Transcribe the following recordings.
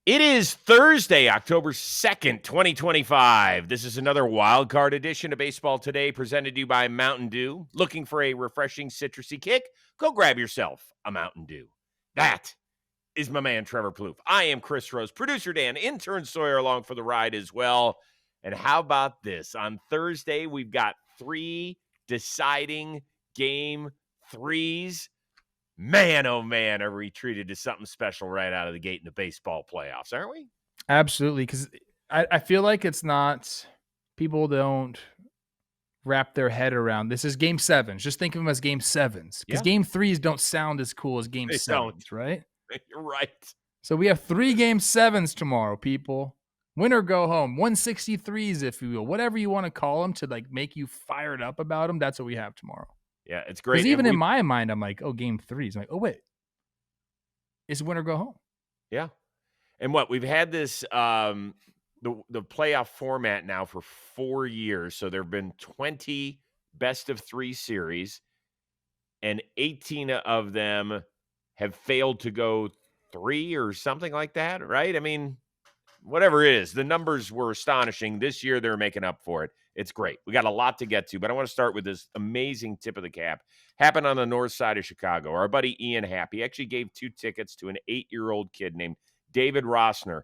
It is Thursday, October 2nd, 2025. This is another wild card edition of Baseball Today presented to you by Mountain Dew. Looking for a refreshing citrusy kick? Go grab yourself a Mountain Dew. That is my man, Trevor Plouffe. I am Chris Rose, producer Dan, intern Sawyer along for the ride as well. And how about this? On Thursday, we've got 3 deciding game 3s. Man, oh man, are we treated to something special right out of the gate in the baseball playoffs, aren't we? Absolutely, because I feel like it's not people don't wrap their head around this is game sevens. Just think of them as game sevens because Yeah. game threes don't sound as cool as game They don't. sevens, right? You're right. So we have 3 game sevens tomorrow, people. Win or go home. 163s, if you will, whatever you want to call them to like make you fired up about them. That's what we have tomorrow. Yeah, it's Because great. even in my mind, I'm like, oh, game threes. I'm like, oh wait, it's win or go home. Yeah. And what we've had this the playoff format now for 4 years. So there have been 20 best of 3 series, and 18 of them have failed to go 3 or something like that, right? I mean, whatever it is, the numbers were astonishing. This year, they're making up for it. It's great. We got a lot to get to, but I want to start with this amazing tip of the cap. Happened on the north side of Chicago. Our buddy Ian Happ, he actually gave 2 tickets to an 8-year-old kid named David Rossner.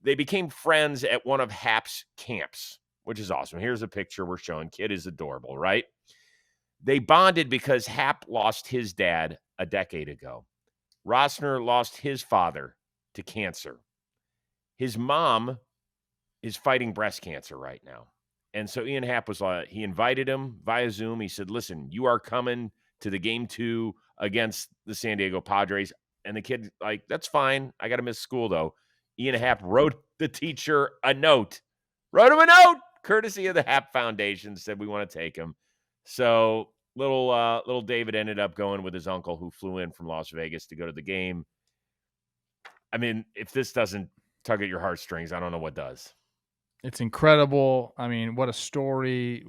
They became friends at one of Happ's camps, which is awesome. Here's a picture we're showing. Kid is adorable, right? They bonded because Happ lost his dad a decade ago. Rossner lost his father to cancer. His mom is fighting breast cancer right now. And so Ian Happ was he invited him via Zoom. He said, listen, you are coming to the game 2 against the San Diego Padres. And the kid, like, that's fine. I got to miss school, though. Ian Happ wrote the teacher a note. Wrote him a note, courtesy of the Happ Foundation, said we want to take him. So little David ended up going with his uncle who flew in from Las Vegas to go to the game. I mean, if this doesn't tug at your heartstrings, I don't know what does. It's incredible. I mean, what a story.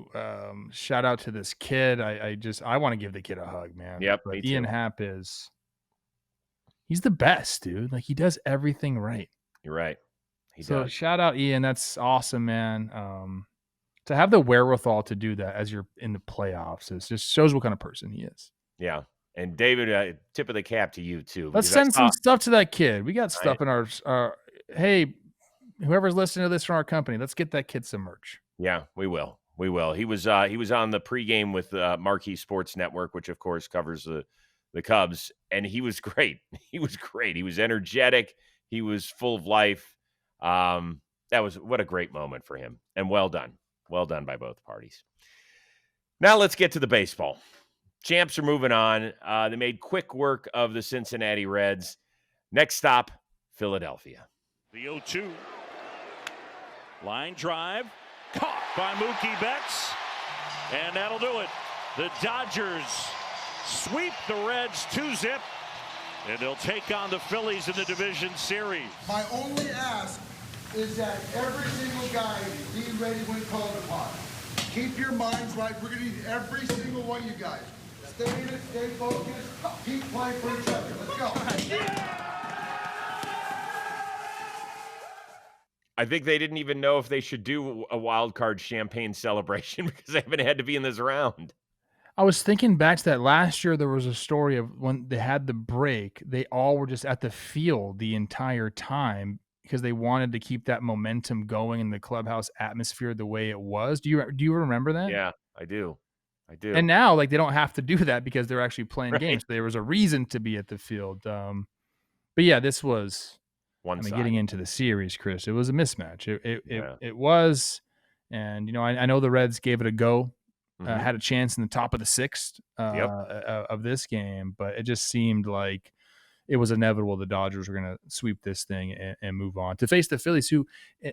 Shout out to this kid. I want to give the kid a hug, man. Yep, But me too. Ian Happ he's the best, dude. Like he does everything right. You're right. He So does. shout out Ian. That's awesome, man. To have the wherewithal to do that as you're in the playoffs is just shows what kind of person he is. Yeah. And David, tip of the cap to you too. Let's because I send saw- some stuff to that kid. We got stuff in our hey, whoever's listening to this from our company, let's get that kid some merch. Yeah, we will. We will. He was on the pregame with Marquee Sports Network, which of course covers the Cubs, and he was great. He was great. He was energetic. He was full of life. That was what a great moment for him, and well done. Well done by both parties. Now let's get to the baseball. Champs are moving on. They made quick work of the Cincinnati Reds. Next stop, Philadelphia. The 0-2. Line drive. Caught by Mookie Betts. And that'll do it. The Dodgers sweep the Reds 2-0. And they'll take on the Phillies in the division series. My only ask is that every single guy be ready when called upon. Keep your minds right. We're going to need every single one of you guys. Stay in it, stay focused, keep playing for each other. Let's go. I think they didn't even know if they should do a wild card champagne celebration because they haven't had to be in this round. I was thinking back to that last year. There was a story of when they had the break, they all were just at the field the entire time because they wanted to keep that momentum going in the clubhouse atmosphere the way it was. Do you remember that? Yeah, I do. And now, like, they don't have to do that because they're actually playing Right. games. There was a reason to be at the field. But yeah, this was One side. getting into the series, Chris. It was a mismatch. Yeah. It was, and you know, I know the Reds gave it a go. Mhm. Had a chance in the top of the 6th of this game, but it just seemed like it was inevitable the Dodgers were going to sweep this thing and move on to face the Phillies, who,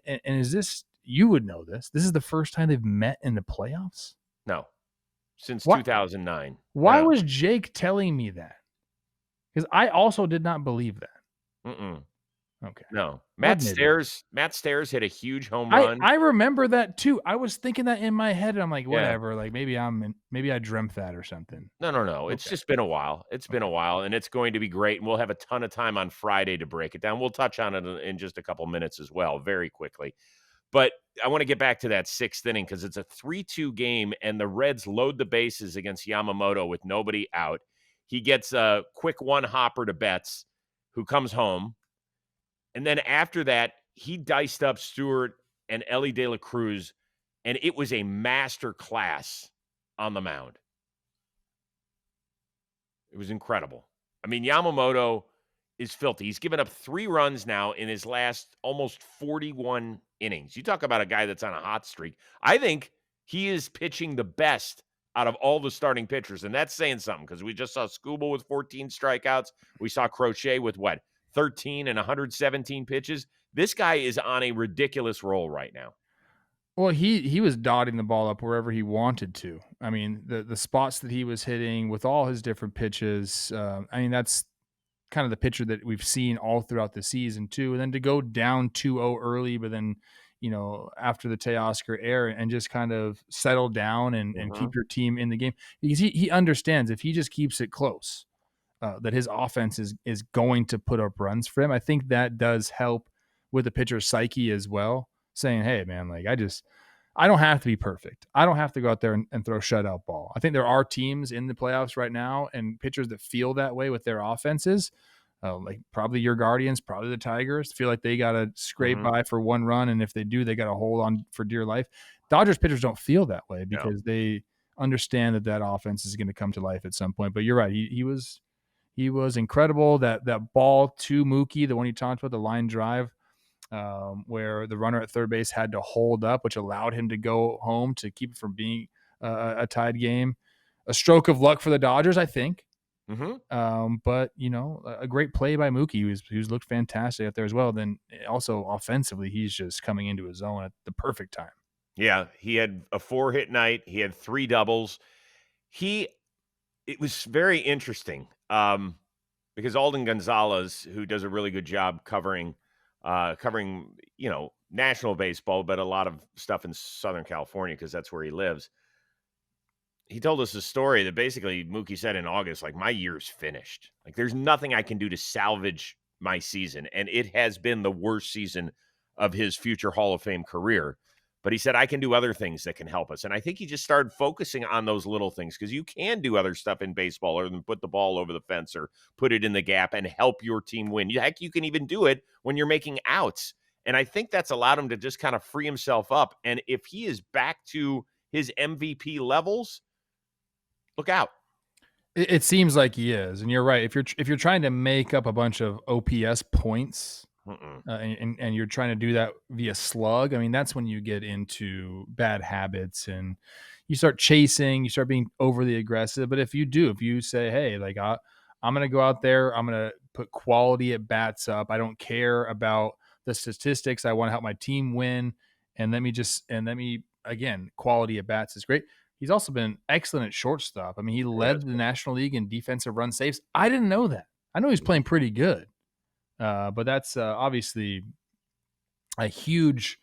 and is this, you would know this is the first time they've met in the playoffs? No. Since Why- 2009. Why Yeah. was Jake telling me that? Because I also did not believe that. Mm-mm. Okay. No. Well, Matt maybe. Stairs hit a huge home run. I remember that too. I was thinking that in my head, and I'm like, Yeah. whatever. Like maybe I dreamt that or something. No. It's Okay. just been a while. It's been a Okay. while, and it's going to be great, and we'll have a ton of time on Friday to break it down. We'll touch on it in just a couple minutes as well, very quickly. But I want to get back to that 6th inning because it's a 3-2 game, and the Reds load the bases against Yamamoto with nobody out. He gets a quick one-hopper to Betts, who comes home. And then after that, he diced up Stewart and Ellie De La Cruz, and it was a master class on the mound. It was incredible. I mean, Yamamoto is filthy. He's given up 3 runs now in his last almost 41 innings. You talk about a guy that's on a hot streak. I think he is pitching the best out of all the starting pitchers, and that's saying something because we just saw Skubal with 14 strikeouts. We saw Crochet with, 13 and 117 pitches? This guy is on a ridiculous roll right now. Well, he was dotting the ball up wherever he wanted to. I mean, the spots that he was hitting with all his different pitches. I mean, that's kind of the pitcher that we've seen all throughout the season too. And then to go down 2-0 early, but then after the Teoscar error and just kind of settle down and keep your team in the game because he understands if he just keeps it close, that his offense is going to put up runs for him. I think that does help with the pitcher's psyche as well, saying, hey, man, like I don't have to be perfect. I don't have to go out there and throw shutout ball. I think there are teams in the playoffs right now and pitchers that feel that way with their offenses, like probably your Guardians, probably the Tigers, feel like they got to scrape by for 1 run, and if they do, they got to hold on for dear life. Dodgers pitchers don't feel that way because they understand that offense is going to come to life at some point. But you're right. He was incredible. That ball to Mookie, the one you talked about, the line drive, where the runner at third base had to hold up, which allowed him to go home to keep it from being a tied game. A stroke of luck for the Dodgers, I think. But a great play by Mookie, who's looked fantastic out there as well. Then also offensively, he's just coming into his zone at the perfect time. Yeah, he had a 4-hit night. He had 3 doubles. It was very interesting because Alden Gonzalez, who does a really good job covering national baseball, but a lot of stuff in Southern California because that's where he lives. He told us a story that basically Mookie said in August, like, my year's finished. Like, there's nothing I can do to salvage my season. And it has been the worst season of his future Hall of Fame career. But he said, I can do other things that can help us. And I think he just started focusing on those little things because you can do other stuff in baseball other than put the ball over the fence or put it in the gap and help your team win. Heck, you can even do it when you're making outs. And I think that's allowed him to just kind of free himself up. And if he is back to his MVP levels, look out. It seems like he is. And you're right. If you're trying to make up a bunch of OPS points, and you're trying to do that via slug, I mean, that's when you get into bad habits and you start chasing, you start being overly aggressive. But if you say, hey, like I'm going to go out there, I'm going to put quality at bats up. I don't care about the statistics. I want to help my team win. And let me again, quality at bats is great. He's also been excellent at shortstop. I mean, he led the National League in defensive run saves. I didn't know that. I know he's playing pretty good. But that's obviously a huge.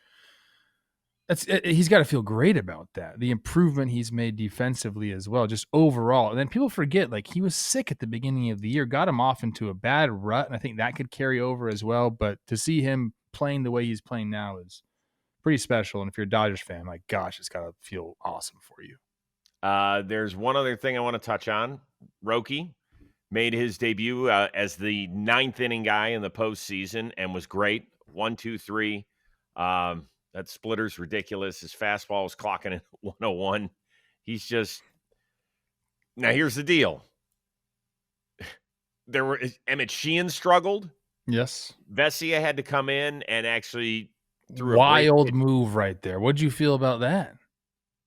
He's got to feel great about that. The improvement he's made defensively as well, just overall. And then people forget, like, he was sick at the beginning of the year, got him off into a bad rut, and I think that could carry over as well. But to see him playing the way he's playing now is pretty special. And if you're a Dodgers fan, my gosh, it's got to feel awesome for you. There's one other thing I want to touch on. Roki made his debut as the 9th inning guy in the postseason and was great. 1, 2, 3. That splitter's ridiculous. His fastball was clocking at 101. He's just – now here's the deal. Emmett Sheehan struggled. Yes. Vesia had to come in and actually threw wild move right there. What'd you feel about that?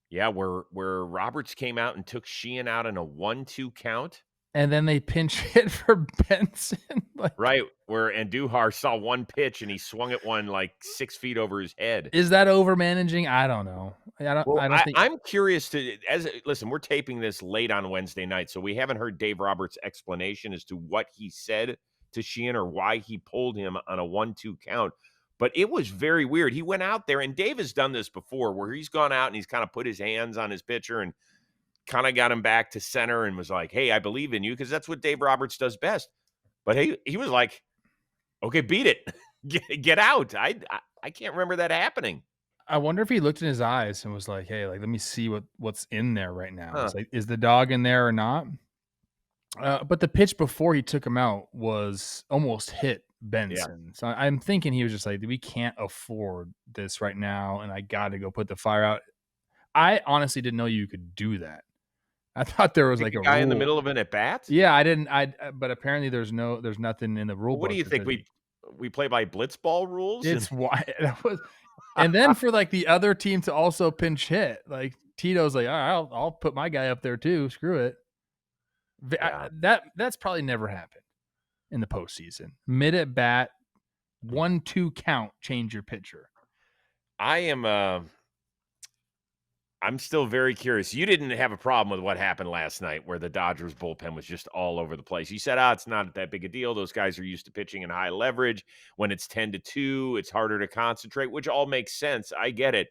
Yeah, where Roberts came out and took Sheehan out in a 1-2 count. And then they pinch hit for Benson. Right, where Andujar saw one pitch and he swung at one like 6 feet over his head. Is that over managing? I don't know. I'm curious listen, we're taping this late on Wednesday night, so we haven't heard Dave Roberts' explanation as to what he said to Sheehan or why he pulled him on a 1-2 count. But it was very weird. He went out there, and Dave has done this before where he's gone out and he's kind of put his hands on his pitcher and kind of got him back to center and was like, hey, I believe in you, because that's what Dave Roberts does best. But he was like, okay, beat it. Get out. I can't remember that happening. I wonder if he looked in his eyes and was like, hey, like, let me see what's in there right now. Huh. It's like, is the dog in there or not? But the pitch before he took him out was almost hit Benson. Yeah. So I'm thinking he was just like, we can't afford this right now, and I got to go put the fire out. I honestly didn't know you could do that. I thought there was like a guy rule in the middle of an at bat. Yeah, I didn't. But apparently there's nothing in the rule. What do you think? We play by blitzball rules? It's why that was. And then for like the other team to also pinch hit, like Tito's like, all right, I'll put my guy up there too. Screw it. Yeah. That's probably never happened in the postseason. Mid at bat, 1-2 count, change your pitcher. I'm still very curious. You didn't have a problem with what happened last night where the Dodgers bullpen was just all over the place. You said, it's not that big a deal. Those guys are used to pitching in high leverage. When it's 10-2, it's harder to concentrate, which all makes sense. I get it.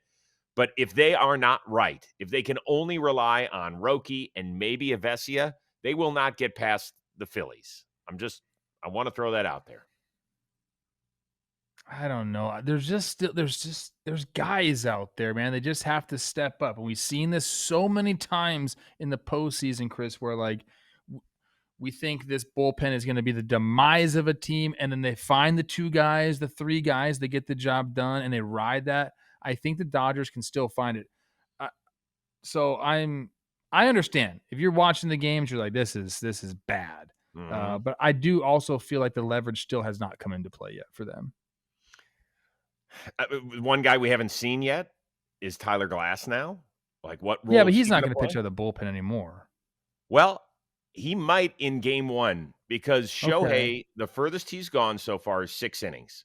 But if they are not right, if they can only rely on Roki and maybe Avesia, they will not get past the Phillies. I want to throw that out there. I don't know. There's guys out there, man. They just have to step up. And we've seen this so many times in the postseason, Chris, where like we think this bullpen is going to be the demise of a team, and then they find the 2 guys, the 3 guys, they get the job done, and they ride that. I think the Dodgers can still find it. So I understand if you're watching the games, you're like, this is bad. Mm-hmm. But I do also feel like the leverage still has not come into play yet for them. One guy we haven't seen yet is Tyler Glass now. Like what role? Yeah, but he's not going to pitch out of the bullpen anymore. Well, he might in game 1 because Shohei, the furthest he's gone so far is 6 innings.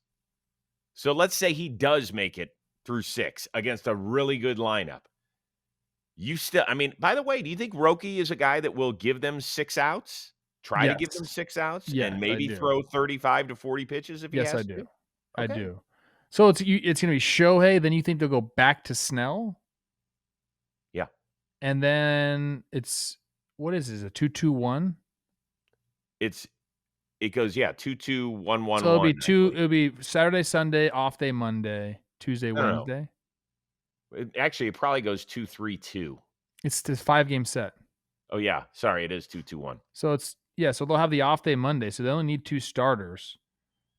So let's say he does make it through 6 against a really good lineup. By the way, do you think Roki is a guy that will give them 6 outs? Try to give them 6 outs and maybe throw 35 to 40 pitches if he has to? Yes, I do. Okay. I do. So it's going to be Shohei. Then you think they'll go back to Snell? Yeah. And then what is this? A 2-2-1? It goes 2-2-1-1-1. So it'll be Saturday, Sunday, off day Monday, Tuesday, Wednesday. Actually, it probably goes 2-3-2. It's the 5-game set. Oh yeah, sorry, it is 2-2-1. So so they'll have the off day Monday. So they only need 2 starters.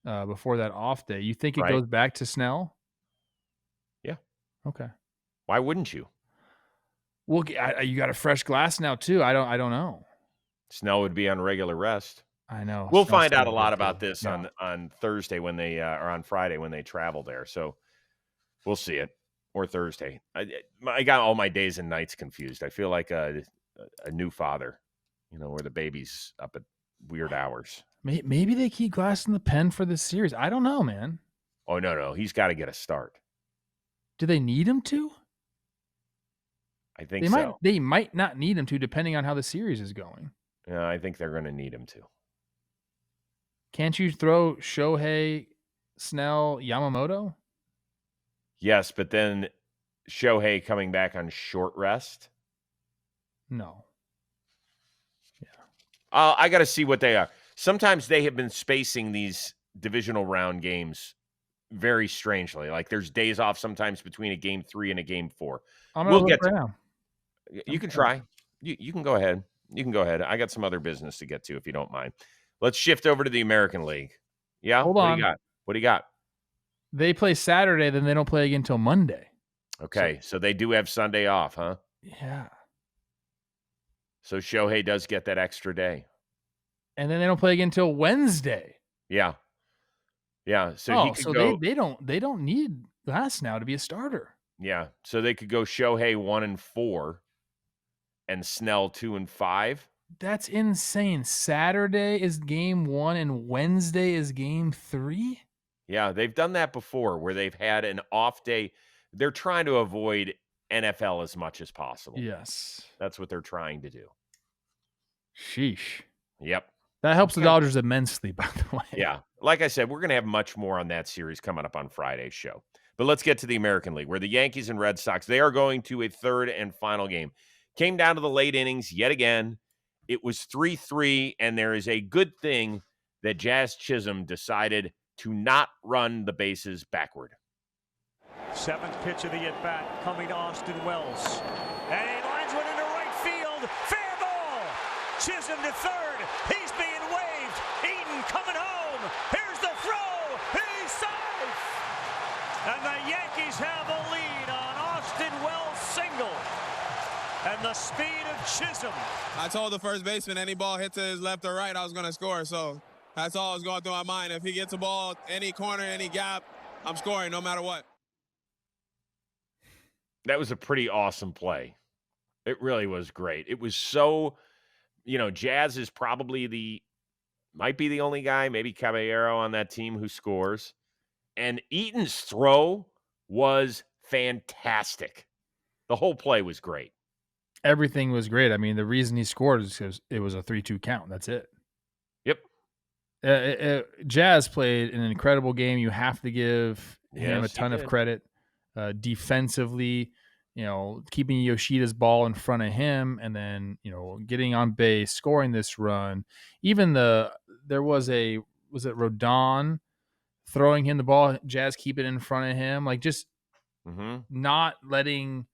Before that off day. You think it goes back to Snell? Yeah. Okay. Why wouldn't you? Well, you got a fresh Glass now too. I don't know. Snell would be on regular rest. I know. We'll find out a lot about this on Thursday when they or on Friday when they travel there. So we'll see it, or Thursday. I got all my days and nights confused. I feel like a new father, where the baby's up at weird hours. Maybe they keep Glass in the pen for this series. I don't know, man. Oh, no. He's got to get a start. Do they need him to? I think so. They might not need him to, depending on how the series is going. Yeah, I think they're going to need him to. Can't you throw Shohei, Snell, Yamamoto? Yes, but then Shohei coming back on short rest? No. Yeah. I got to see what they are. Sometimes they have been spacing these divisional round games very strangely. Like there's days off sometimes between a game 3 and a game 4. We'll get to now. You can try. You can go ahead. You can go ahead. I got some other business to get to if you don't mind. Let's shift over to the American League. Yeah? Hold on. What do you got? They play Saturday, then they don't play again until Monday. Okay, so they do have Sunday off, huh? Yeah. So Shohei does get that extra day. And then they don't play again until Wednesday. Yeah. Yeah. So he could go. They don't need Glass now to be a starter. Yeah. So they could go Shohei 1-4 and Snell 2-5. That's insane. Saturday is game 1 and Wednesday is game 3. Yeah, they've done that before where they've had an off day. They're trying to avoid NFL as much as possible. Yes. That's what they're trying to do. Sheesh. Yep. That helps the Dodgers immensely, by the way. Yeah. Like I said, we're going to have much more on that series coming up on Friday's show. But let's get to the American League, where the Yankees and Red Sox, they are going to a third and final game. Came down to the late innings yet again. It was 3-3, and there is a good thing that Jazz Chisholm decided to not run the bases backward. Seventh pitch of the at-bat coming to Austin Wells. And he lines one into right field. Fair ball. Chisholm to third. He's being waved. Eaton coming home. Here's the throw. He's safe. And the Yankees have a lead on Austin Wells' single. And the speed of Chisholm. I told the first baseman any ball hit to his left or right, I was going to score. So that's all that was going through my mind. If he gets a ball, any corner, any gap, I'm scoring no matter what. That was a pretty awesome play. It really was great. It was so, Jazz is probably might be the only guy, maybe Caballero on that team who scores. And Eaton's throw was fantastic. The whole play was great. Everything was great. I mean, the reason he scored is because it was a 3-2 count. That's it. Yep. Jazz played an incredible game. You have to give him a ton of credit. Defensively, keeping Yoshida's ball in front of him, and then getting on base, scoring this run. Even was it Rodon throwing him the ball? Jazz keep it in front of him, like just not letting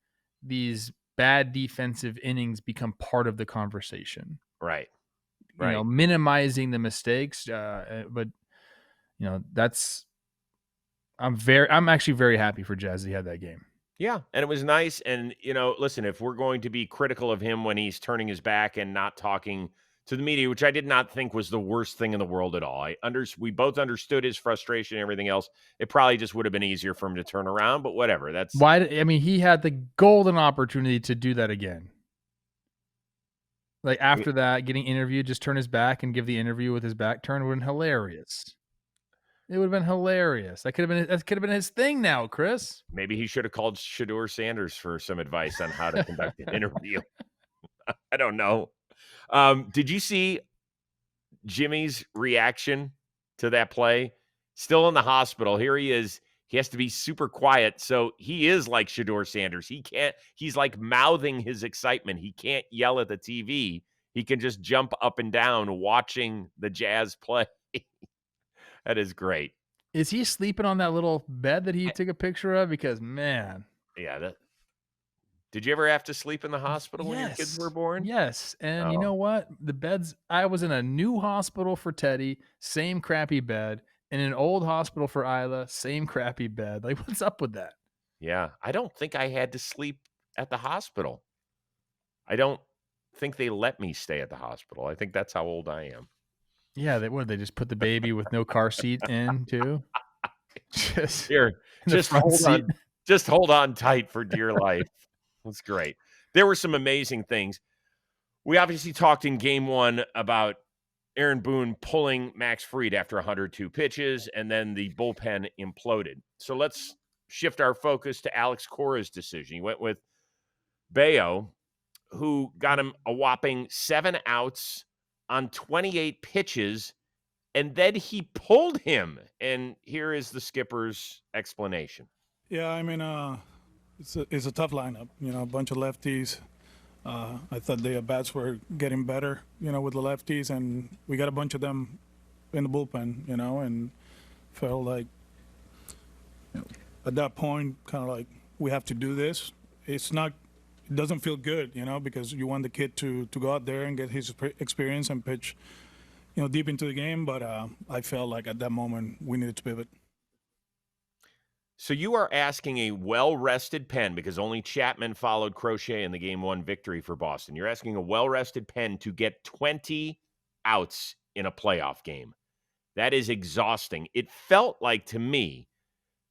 these bad defensive innings become part of the conversation. Right. Minimizing the mistakes, but I'm actually very happy for Jazz he had that game. Yeah, and it was nice. And, listen, if we're going to be critical of him when he's turning his back and not talking to the media, which I did not think was the worst thing in the world at all. We both understood his frustration and everything else. It probably just would have been easier for him to turn around, but whatever. That's why. I mean, he had the golden opportunity to do that again. Like after that, getting interviewed, just turn his back and give the interview with his back turned would have been hilarious. It would have been hilarious. That could have been his thing now, Chris. Maybe he should have called Shedeur Sanders for some advice on how to conduct an interview. I don't know. Did you see Jimmy's reaction to that play? Still in the hospital. Here he is. He has to be super quiet. So he is like Shedeur Sanders. He's like mouthing his excitement. He can't yell at the TV. He can just jump up and down watching the Jazz play. That is great. Is he sleeping on that little bed that he took a picture of? Because, man. Yeah. Did you ever have to sleep in the hospital when your kids were born? Yes. And you know what? The beds, I was in a new hospital for Teddy, same crappy bed. In an old hospital for Isla, same crappy bed. Like, what's up with that? Yeah. I don't think I had to sleep at the hospital. I don't think they let me stay at the hospital. I think that's how old I am. Yeah, they just put the baby with no car seat in too? Just hold on tight for dear life. That's great. There were some amazing things. We obviously talked in game one about Aaron Boone pulling Max Fried after 102 pitches, and then the bullpen imploded. So let's shift our focus to Alex Cora's decision. He went with Bayo, who got him a whopping 7 outs on 28 pitches, and then he pulled him. And here is the skipper's explanation. Yeah, I mean, it's a tough lineup. A bunch of lefties. I thought the at-bats were getting better, with the lefties, and we got a bunch of them in the bullpen, and felt like at that point, kind of like we have to do this. It doesn't feel good, because you want the kid to go out there and get his experience and pitch, deep into the game. But I felt like at that moment we needed to pivot. So you are asking a well-rested Pen, because only Chapman followed Crochet in the Game 1 victory for Boston. You're asking a well-rested Pen to get 20 outs in a playoff game. That is exhausting. It felt like to me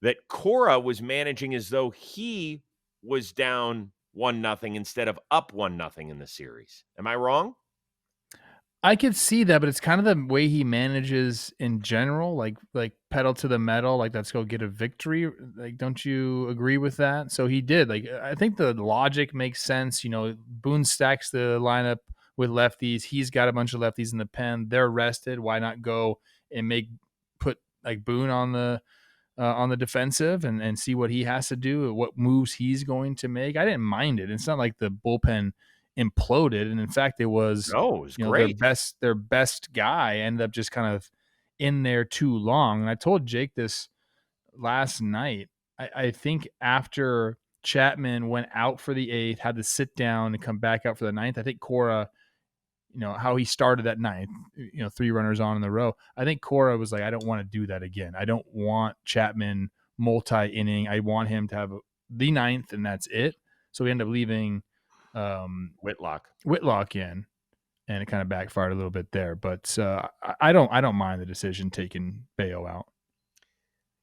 that Cora was managing as though he was down 1-0 instead of up 1-0 in the series. Am I wrong? I could see that, but it's kind of the way he manages in general, like pedal to the metal, like let's go get a victory. Like, don't you agree with that? So he did. Like, I think the logic makes sense. Boone stacks the lineup with lefties. He's got a bunch of lefties in the pen. They're rested. Why not go and put like Boone on the defensive and see what he has to do, what moves he's going to make? I didn't mind it. It's not like the bullpen imploded, and in fact, it was great. their best guy ended up just kind of in there too long. And I told Jake this last night. I think after Chapman went out for the 8th, had to sit down and come back out for the 9th. I think Cora, how he started that 9th, 3 runners on in the row. I think Cora was like, I don't want to do that again. I don't want Chapman multi-inning. I want him to have the 9th, and that's it. So we end up leaving Whitlock in, and it kind of backfired a little bit there. But I don't mind the decision taking Bayo out.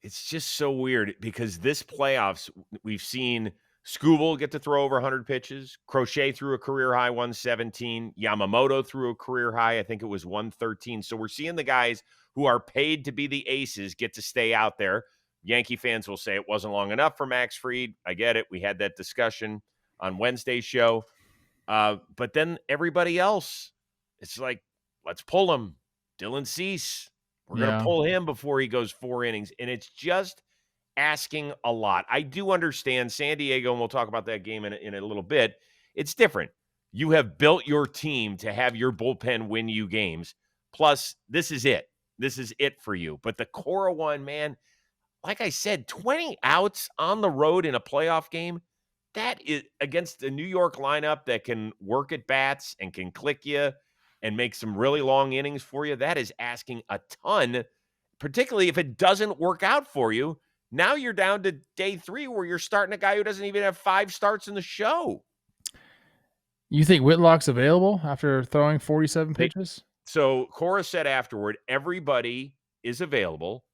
It's just so weird because this playoffs, we've seen Skubal get to throw over 100 pitches. Crochet threw a career-high 117. Yamamoto threw a career-high, I think it was 113. So we're seeing the guys who are paid to be the aces get to stay out there. Yankee fans will say it wasn't long enough for Max Fried. I get it. We had that discussion on Wednesday's show. But then everybody else, it's like, let's pull him. Dylan Cease. We're going to pull him before he goes 4 innings. And it's just asking a lot. I do understand San Diego, and we'll talk about that game in a little bit. It's different. You have built your team to have your bullpen win you games. Plus, this is it. This is it for you. But the Cora one, man, like I said, 20 outs on the road in a playoff game, that is against the New York lineup that can work at bats and can click you and make some really long innings for you. That is asking a ton, particularly if it doesn't work out for you. Now you're down to day 3 where you're starting a guy who doesn't even have 5 starts in the show. You think Whitlock's available after throwing 47 pitches? So Cora said afterward, everybody is available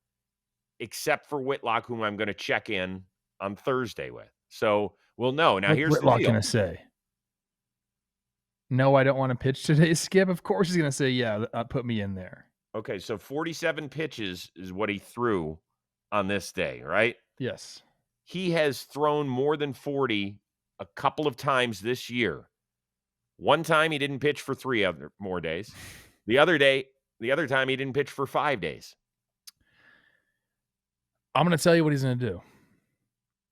except for Whitlock, whom I'm going to check in on Thursday with. So we'll know. Now, What's here's Whitlock the deal. Going to say? No, I don't want to pitch today, Skip. Of course he's going to say, yeah, put me in there. Okay, so 47 pitches is what he threw on this day, right? Yes. He has thrown more than 40 a couple of times this year. One time he didn't pitch for 3 more days. The other time he didn't pitch for 5 days. I'm going to tell you what he's going to do.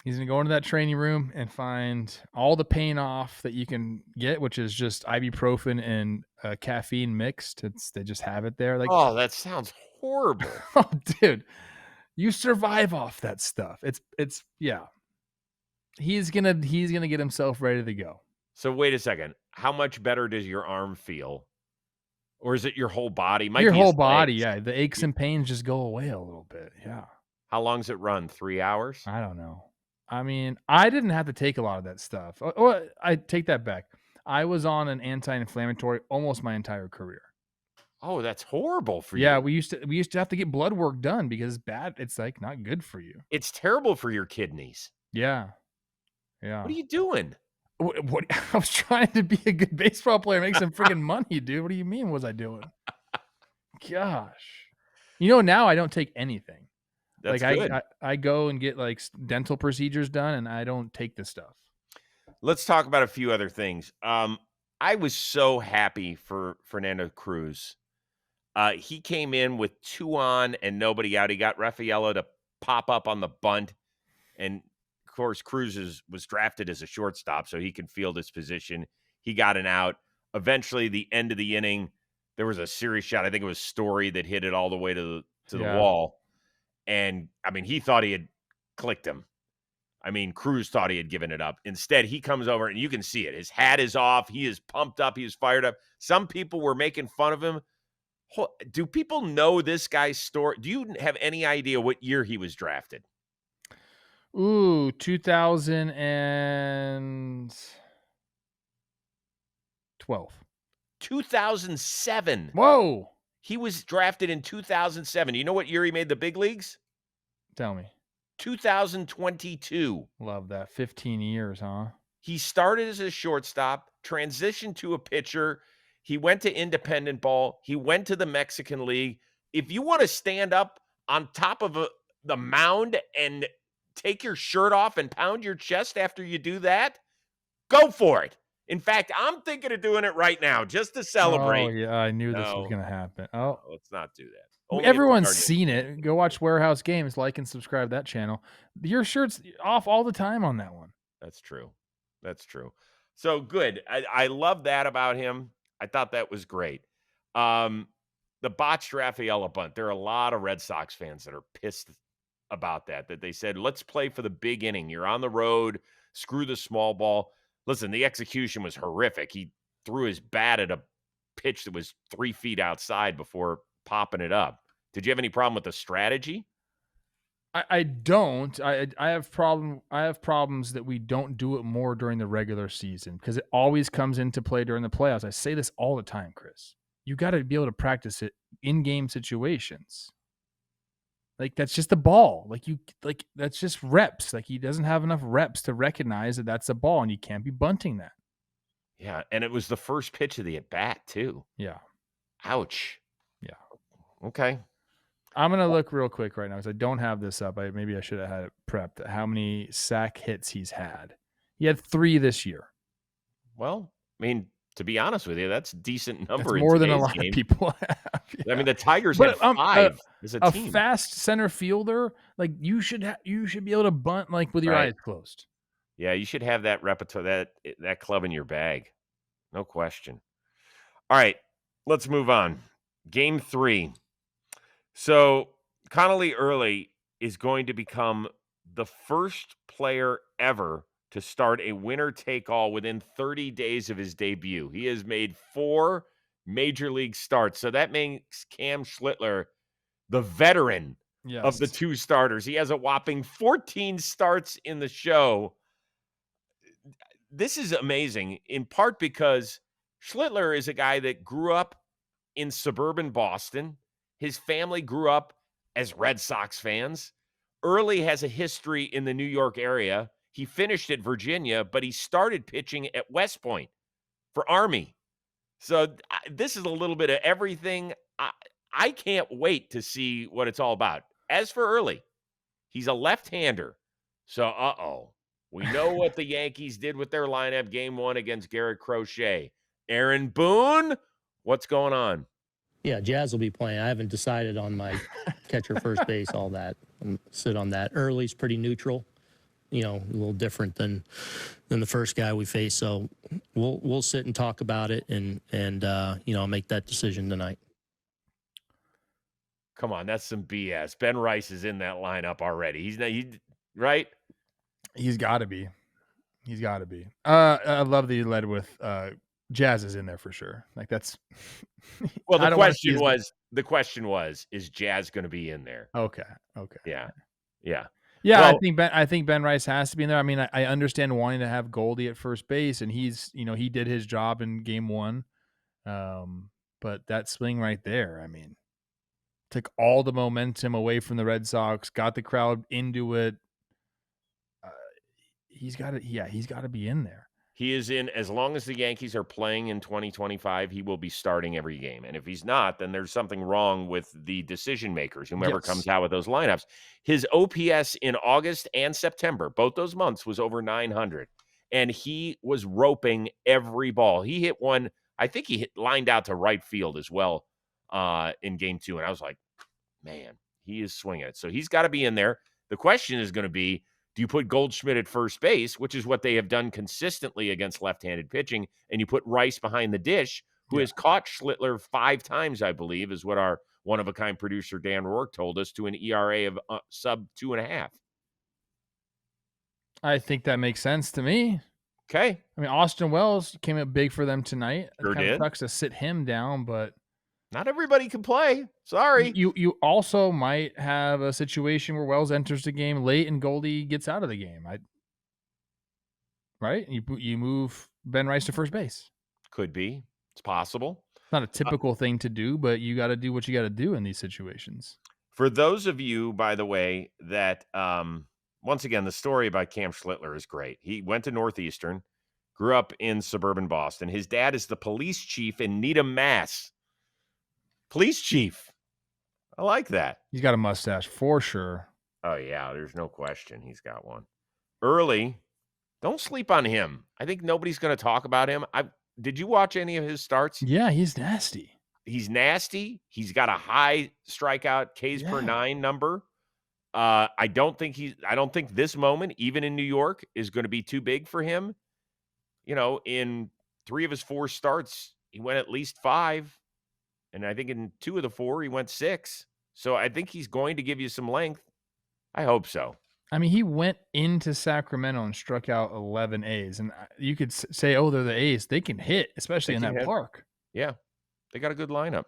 He's going to go into that training room and find all the pain off that you can get, which is just ibuprofen and caffeine mixed. They just have it there. Like, oh, that sounds horrible. Oh, dude, you survive off that stuff. It's yeah. He's gonna get himself ready to go. So wait a second. How much better does your arm feel? Or is it your whole body? Your whole body, yeah. The aches and pains just go away a little bit. Yeah. How long does it run? 3 hours? I don't know. I mean, I didn't have to take a lot of that stuff. Oh, I take that back. I was on an anti-inflammatory almost my entire career. Oh, that's horrible for you. Yeah, we used to have to get blood work done because it's bad. It's like not good for you. It's terrible for your kidneys. Yeah. Yeah. What are you doing? What I was trying to be a good baseball player, make some freaking money, dude. What do you mean? What was I doing? Gosh. Now I don't take anything. That's like good. I go and get like dental procedures done, and I don't take the stuff. Let's talk about a few other things. I was so happy for Fernando Cruz. He came in with 2 on and nobody out. He got Rafaela to pop up on the bunt, and of course Cruz was drafted as a shortstop, so he can field his position. He got an out. Eventually, the end of the inning, there was a series shot. I think it was Story that hit it all the way to the wall. And, I mean, he thought he had clicked him. I mean, Cruz thought he had given it up. Instead, he comes over, and you can see it. His hat is off. He is pumped up. He is fired up. Some people were making fun of him. Do people know this guy's story? Do you have any idea what year he was drafted? Ooh, 2012. 2007. Whoa. He was drafted in 2007. You know what year he made the big leagues? Tell me. 2022. Love that. 15 years, huh? He started as a shortstop, transitioned to a pitcher. He went to independent ball. He went to the Mexican League. If you want to stand up on top of the mound and take your shirt off and pound your chest after you do that, go for it. In fact, I'm thinking of doing it right now just to celebrate. Oh, yeah, I knew this was No, going to happen. no, Oh, let's not do that. Only if the everyone's Guardians seen win. it. Go watch Warehouse Games, like and subscribe to that channel. Your shirt's off all the time on that one. That's true. That's true. So good. I love that about him. I thought that was great. The botched Rafaela bunt. There are a lot of Red Sox fans that are pissed about that they said, let's play for the big inning. You're on the road. Screw the small ball. Listen, the execution was horrific. He threw his bat at a pitch that was 3 feet outside before popping it up. Did you have any problem with the strategy? I don't. I have problems that we don't do it more during the regular season because it always comes into play during the playoffs. I say this all the time, Chris. You got to be able to practice it in game situations. Like that's just the ball. That's just reps. Like he doesn't have enough reps to recognize that that's a ball, and you can't be bunting that. Yeah, and it was the first pitch of the at bat too. Yeah. Ouch. Yeah. Okay. I'm gonna look real quick right now because I don't have this up. Maybe I should have had it prepped. How many sack hits he's had? He had 3 this year. Well, I mean, to be honest with you, that's a decent number. That's more than a today's lot game. of people have. I mean, the Tigers But, had 5 as a team. fast center fielder, like you should be able to bunt like with your Right. eyes closed. Yeah, you should have that repertoire, that club in your bag. No question. All right, let's move on. Game 3. So Connolly Early is going to become the first player ever to start a winner-take-all within 30 days of his debut. He has made 4 major league starts. So that makes Cam Schlittler the veteran of the 2 starters. He has a whopping 14 starts in the show. This is amazing, in part because Schlittler is a guy that grew up in suburban Boston. His family grew up as Red Sox fans. Early has a history in the New York area. He finished at Virginia, but he started pitching at West Point for Army. So this is a little bit of everything. I can't wait to see what it's all about. As for Early, he's a left-hander. So, we know what the Yankees did with their lineup game 1 against Garrett Crochet. Aaron Boone, what's going on? Yeah, Jazz will be playing. I haven't decided on my catcher, first base, all that. And sit on that. Early's pretty neutral, a little different than the first guy we faced. So we'll sit and talk about it and make that decision tonight. Come on, that's some BS. Ben Rice is in that lineup already. He's right? He's got to be. I love that you led with Jazz is in there for sure. Like that's. Well, the question was, is Jazz going to be in there? Okay. Yeah. Yeah, Well, I think Ben Rice has to be in there. I mean, I understand wanting to have Goldie at first base, and he's he did his job in game 1. But that swing right there, I mean, took all the momentum away from the Red Sox, got the crowd into it. He's got to be in there. he is in, as long as the Yankees are playing in 2025, he will be starting every game. And if he's not, then there's something wrong with the decision makers, whomever comes out with those lineups. His OPS in August and September, both those months, was over 900. And he was roping every ball. He hit one, I think he lined out to right field as well in game 2. And I was like, man, he is swinging it. So he's got to be in there. The question is going to be, do you put Goldschmidt at first base, which is what they have done consistently against left-handed pitching, and you put Rice behind the dish, who has caught Schlittler 5 times, I believe, is what our one-of-a-kind producer Dan Rourke told us, to an ERA of sub 2.5. I think that makes sense to me. Okay. I mean, Austin Wells came up big for them tonight. Sure It kind did. of sucks to sit him down, but not everybody can play. Sorry. You also might have a situation where Wells enters the game late and Goldie gets out of the game. Right? You move Ben Rice to first base. Could be. It's possible. It's not a typical thing to do, but you got to do what you got to do in these situations. For those of you, by the way, that once again, the story about Cam Schlittler is great. He went to Northeastern, grew up in suburban Boston. His dad is the police chief in Needham, Mass. Police chief. I like that. He's got a mustache for sure. Oh, yeah. There's no question he's got one. Early Don't sleep on him. I think nobody's going to talk about him. Did you watch any of his starts? Yeah, he's nasty. He's nasty. He's got a high strikeout Ks per 9 number. I don't think this moment, even in New York, is going to be too big for him. In 3 of his 4 starts, he went at least 5. And I think in 2 of the 4, he went 6. So I think he's going to give you some length. I hope so. I mean, he went into Sacramento and struck out 11 A's. And you could say, oh, they're the A's. They can hit, especially in that park. Yeah, they got a good lineup.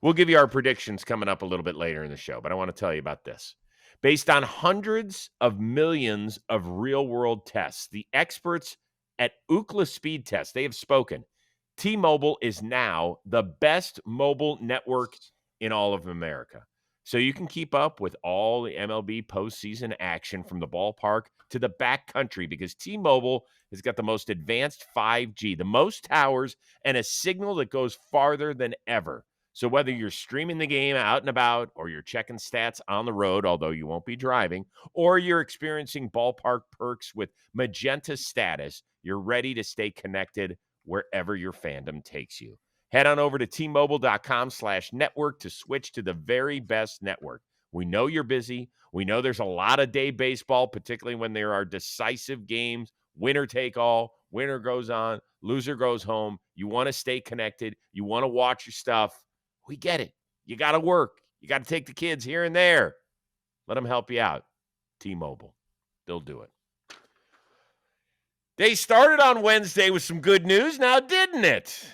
We'll give you our predictions coming up a little bit later in the show, but I want to tell you about this. Based on hundreds of millions of real-world tests, the experts at Ookla Speed Test, they have spoken. T-Mobile is now the best mobile network in all of America. So you can keep up with all the MLB postseason action from the ballpark to the backcountry because T-Mobile has got the most advanced 5G, the most towers, and a signal that goes farther than ever. So whether you're streaming the game out and about, or you're checking stats on the road, although you won't be driving, or you're experiencing ballpark perks with Magenta status, you're ready to stay connected wherever your fandom takes you. Head on over to T-Mobile.com/network to switch to the very best network. We know you're busy. We know there's a lot of day baseball, particularly when there are decisive games, winner take all, winner goes on, loser goes home. You want to stay connected. You want to watch your stuff. We get it. You got to work. You got to take the kids here and there. Let them help you out. T-Mobile. They'll do it. They started on Wednesday with some good news now, didn't it?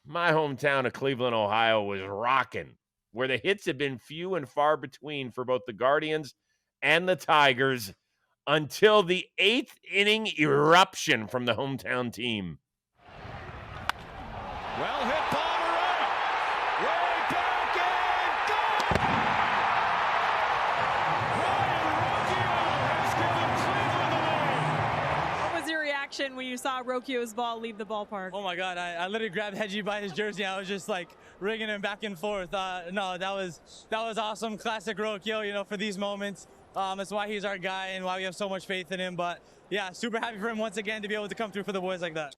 My hometown of Cleveland, Ohio was rocking, where the hits have been few and far between for both the Guardians and the Tigers until the 8th inning eruption from the hometown team. Well hit ball to right. Way back and gone! Ryan Rocchio has given Cleveland the lead. What was your reaction when you saw Rocchio's ball leave the ballpark? Oh my God, I literally grabbed Hedgie by his jersey. I was just like ringing him back and forth. No, that was awesome. Classic Rocchio, for these moments. That's why he's our guy and why we have so much faith in him. But yeah, super happy for him once again to be able to come through for the boys like that.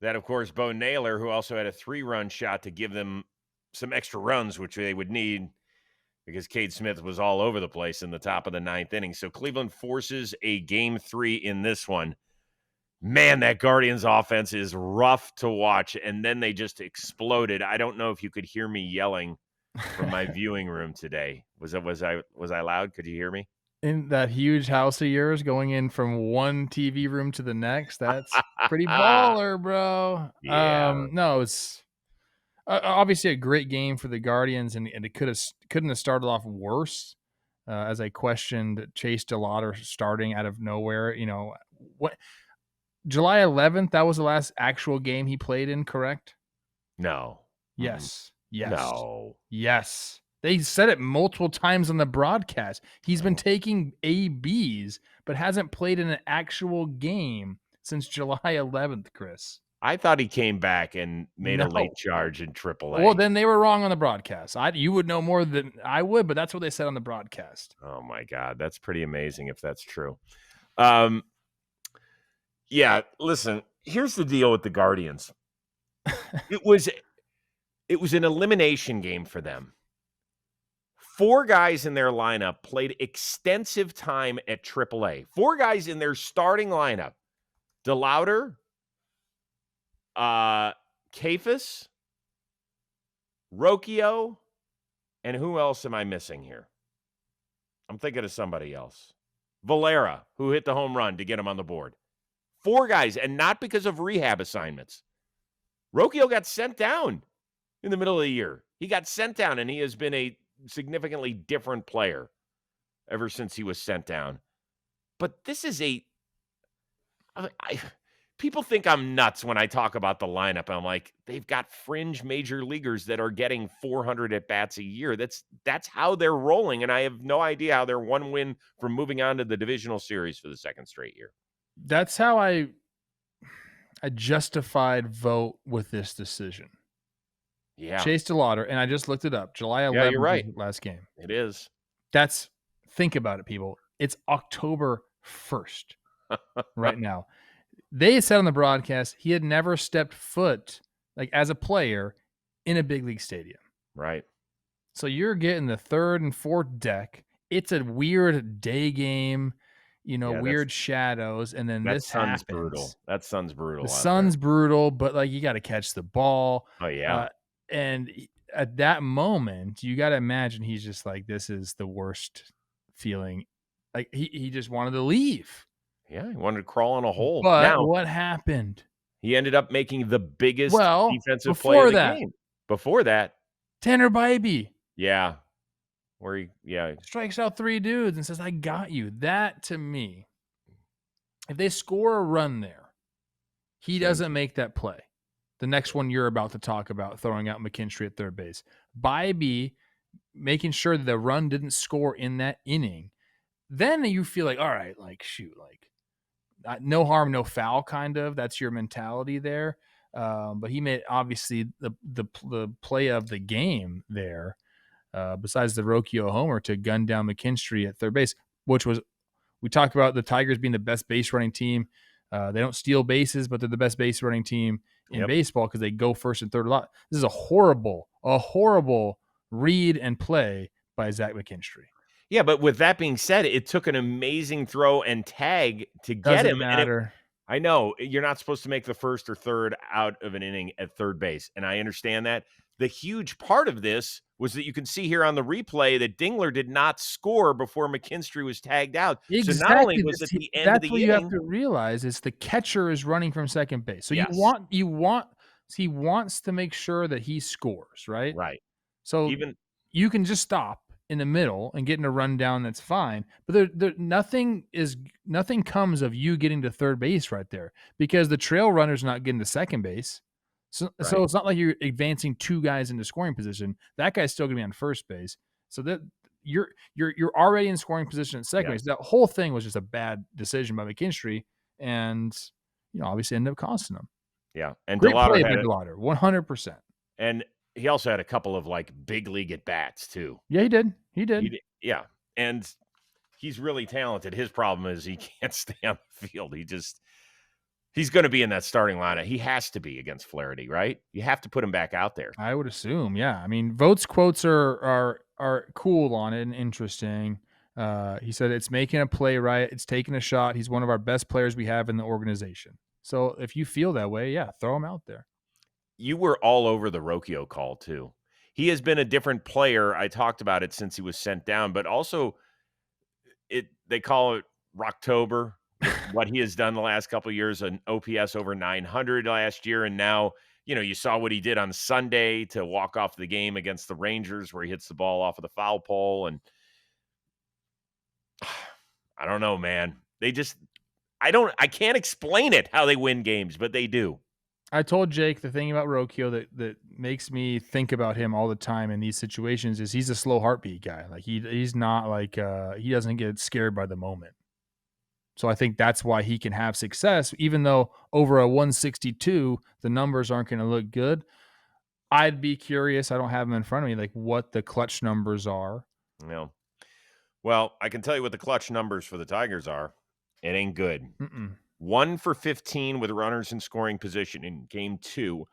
That, of course, Bo Naylor, who also had a 3-run shot to give them some extra runs, which they would need because Cade Smith was all over the place in the top of the 9th inning. So Cleveland forces a Game 3 in this one. Man, that Guardians offense is rough to watch, and then they just exploded. I don't know if you could hear me yelling from my viewing room today. Was I loud? Could you hear me? In that huge house of yours, going in from one TV room to the next, that's pretty baller, bro. Yeah. No, it's obviously a great game for the Guardians, and it couldn't have started off worse. As I questioned Chase DeLauder starting out of nowhere, what July 11th, that was the last actual game he played in, correct? No. Yes. Yes. No. Yes. They said it multiple times on the broadcast. He's been taking ABs, but hasn't played in an actual game since July 11th, Chris. I thought he came back and made a late charge in AAA. Well, then they were wrong on the broadcast. You would know more than I would, but that's what they said on the broadcast. Oh, my God. That's pretty amazing if that's true. Yeah, listen, here's the deal with the Guardians. It was an elimination game for them. 4 guys in their lineup played extensive time at AAA. 4 guys in their starting lineup. DeLauder, Kefis, Rocchio, and who else am I missing here? I'm thinking of somebody else. Valera, who hit the home run to get him on the board. 4 guys, and not because of rehab assignments. Rocchio got sent down in the middle of the year. He got sent down, and he has been a significantly different player ever since he was sent down. But this is people think I'm nuts when I talk about the lineup. I'm like, they've got fringe major leaguers that are getting 400 at-bats a year. That's how they're rolling, and I have no idea how they're 1 win from moving on to the divisional series for the 2nd straight year. That's how I justified vote with this decision. Yeah. Chase DeLauder, and I just looked it up. July 11th, yeah, you're right. Last game. It is. Think about it, people. It's October 1st. right now. They said on the broadcast he had never stepped foot, like as a player, in a big league stadium. Right. So you're getting the third and fourth deck. It's a weird day game, Yeah, weird shadows, and then that this sun's happens. brutal. That sun's brutal The out sun's brutal, but like you got to catch the ball. there. Oh, yeah. And at that moment, you got to imagine he's just like, this is the worst feeling. Like he just wanted to leave. Yeah, he wanted to crawl in a hole. But Now, what happened? he ended up making the biggest Well, defensive play of the game. Before that, Tanner Bybee. yeah. Strikes out 3 dudes and says, I got you. That, to me, if they score a run there, he doesn't make that play. The next one you're about to talk about, throwing out McKinstry at third base. Bybee making sure that the run didn't score in that inning. Then you feel like, all right, like, shoot, like, no harm, no foul, kind of. That's your mentality there. But he made, obviously, the play of the game there. Besides the Rocchio homer to gun down McKinstry at third base, which was, we talked about the Tigers being the best base running team. They don't steal bases, but they're the best base running team in baseball because they go first and third a lot. This is a horrible read and play by Zach McKinstry. Yeah, but with that being said, it took an amazing throw and tag to get him. Matter. I know you're not supposed to make the first or third out of an inning at third base, and I understand that. The huge part of this was that you can see here on the replay that Dingler did not score before McKinstry was tagged out. Exactly. So not only was it the end of the inning. That's what you have to realize is the catcher is running from second base. So he wants to make sure that he scores, right? Right. So you can just stop in the middle and getting a rundown, that's fine. But nothing comes of you getting to third base right there because the trail runner's not getting to second base. So it's not like you're advancing 2 guys into scoring position. That guy's still going to be on first base. So that you're already in scoring position at second base. That whole thing was just a bad decision by McKinstry, and obviously ended up costing him. Yeah, and great play had by DeLauder, 100%. And he also had a couple of like big league at bats too. Yeah, he did. Yeah, and he's really talented. His problem is he can't stay on the field. He's going to be in that starting lineup. He has to be against Flaherty, right? You have to put him back out there. I would assume, yeah. I mean, Vogt's quotes are cool on it and interesting. He said it's making a play right. It's taking a shot. He's one of our best players we have in the organization. So if you feel that way, yeah, throw him out there. You were all over the Rocchio call too. He has been a different player. I talked about it since he was sent down, but also they call it Rocktober. What he has done the last couple of years, an OPS over 900 last year. And now, you saw what he did on Sunday to walk off the game against the Rangers where he hits the ball off of the foul pole. And I don't know, man. I can't explain it, how they win games, but they do. I told Jake the thing about Rocchio that makes me think about him all the time in these situations is he's a slow heartbeat guy. Like he's not like, he doesn't get scared by the moment. So I think that's why he can have success, even though over a 162, the numbers aren't going to look good. I'd be curious. I don't have them in front of me, like what the clutch numbers are. No. Well, I can tell you what the clutch numbers for the Tigers are. It ain't good. 1 for 15 with runners in scoring position in game 2.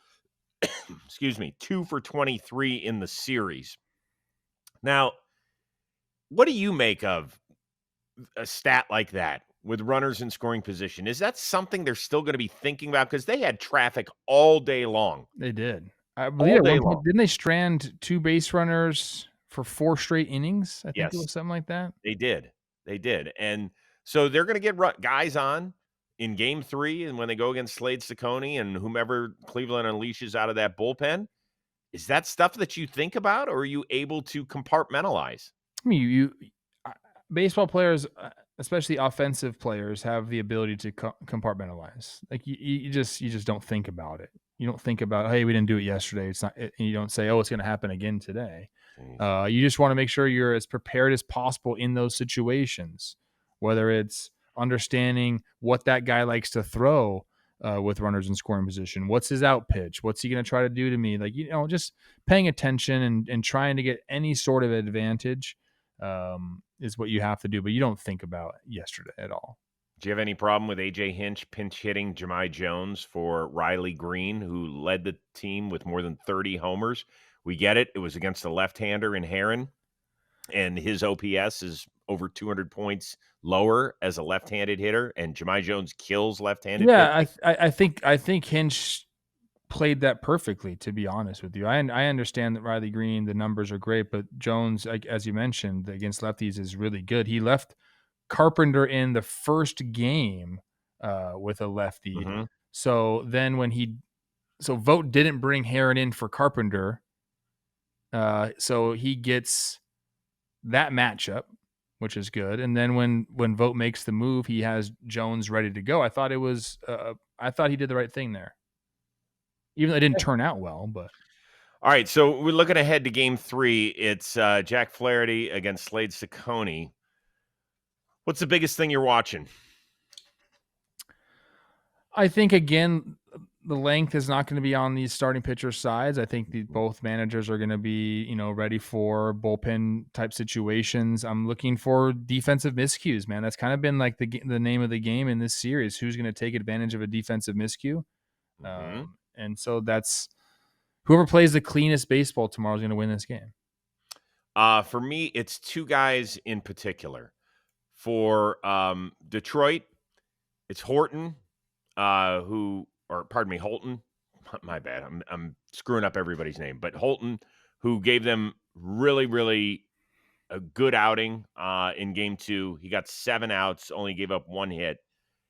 Excuse me. 2 for 23 in the series. Now, what do you make of a stat like that? With runners in scoring position. Is that something they're still going to be thinking about? Because they had traffic all day long. They did. I believe at one point, didn't they strand 2 base runners for 4 straight innings? I think it was something like that. They did. And so they're going to get guys on in game 3 and when they go against Slade Ciccone and whomever Cleveland unleashes out of that bullpen. Is that stuff that you think about, or are you able to compartmentalize? I mean, baseball players, especially offensive players, have the ability to compartmentalize. Like you just don't think about it. You don't think about, hey, we didn't do it yesterday. It's not. And you don't say, oh, it's going to happen again today. You just want to make sure you're as prepared as possible in those situations. Whether it's understanding what that guy likes to throw with runners in scoring position, what's his out pitch, what's he going to try to do to me? Like just paying attention and trying to get any sort of advantage. Is what you have to do, but you don't think about yesterday at all. Do you have any problem with A.J. Hinch pinch hitting Jahmai Jones for Riley Green, who led the team with more than 30 homers? We get it. It was against a left-hander in Herron, and his OPS is over 200 points lower as a left-handed hitter, and Jahmai Jones kills left-handed pitching. I think Hinch played that perfectly, to be honest with you. I understand that Riley Green, the numbers are great, but Jones, as you mentioned, against lefties is really good. He left Carpenter in the first game with a lefty. Mm-hmm. So then Vogt didn't bring Herron in for Carpenter. So he gets that matchup, which is good. And then when Vogt makes the move, he has Jones ready to go. I thought he did the right thing there. Even though it didn't turn out well, but. All right, so we're looking ahead to Game 3. It's Jack Flaherty against Slade Ciccone. What's the biggest thing you're watching? I think, again, the length is not going to be on these starting pitcher sides. I think both managers are going to be, ready for bullpen type situations. I'm looking for defensive miscues, man. That's kind of been like the name of the game in this series. Who's going to take advantage of a defensive miscue? Mm-hmm. And so that's whoever plays the cleanest baseball tomorrow is going to win this game. For me, it's two guys in particular. For Detroit, it's Holton. Holton. My bad. I'm screwing up everybody's name, but Holton, who gave them really, really a good outing in Game 2. He got 7 outs, only gave up 1 hit.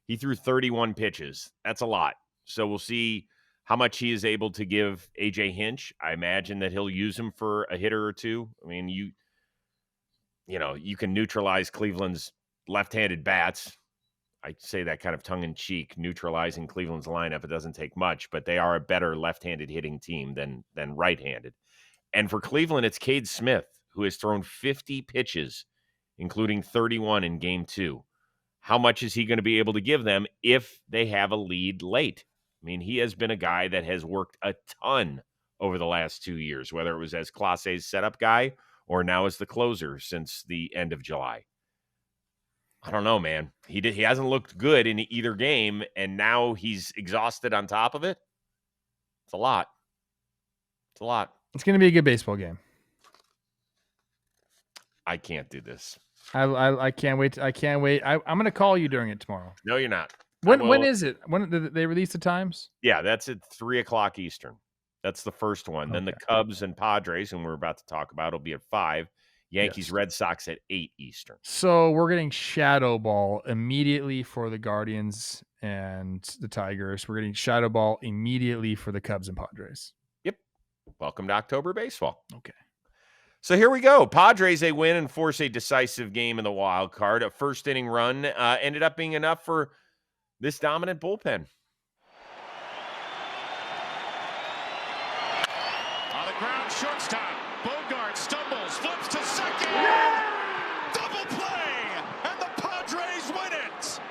He threw 31 pitches. That's a lot. So we'll see how much he is able to give A.J. Hinch. I imagine that he'll use him for a hitter or two. I mean, you can neutralize Cleveland's left-handed bats. I say that kind of tongue-in-cheek, neutralizing Cleveland's lineup. It doesn't take much, but they are a better left-handed hitting team than right-handed. And for Cleveland, it's Cade Smith, who has thrown 50 pitches, including 31 in Game 2. How much is he going to be able to give them if they have a lead late? I mean, he has been a guy that has worked a ton over the last 2 years, whether it was as Clase's setup guy or now as the closer since the end of July. I don't know, man. He hasn't looked good in either game, and now he's exhausted on top of it. It's a lot. It's going to be a good baseball game. I can't do this. I can't wait. I can't wait. I'm going to call you during it tomorrow. No, you're not. When is it? When did they release the times? Yeah, that's at 3:00 Eastern. That's the first one. Okay. Then the Cubs and Padres, whom we're about to talk about, will be at 5. Yankees, Red Sox at 8 Eastern. So we're getting shadow ball immediately for the Guardians and the Tigers. We're getting shadow ball immediately for the Cubs and Padres. Yep. Welcome to October baseball. Okay. So here we go. Padres, they win and force a decisive game in the wild card. A first inning run ended up being enough for this dominant bullpen. On the ground, shortstop. Bogart stumbles, flips to second. Double play, and the Padres win it.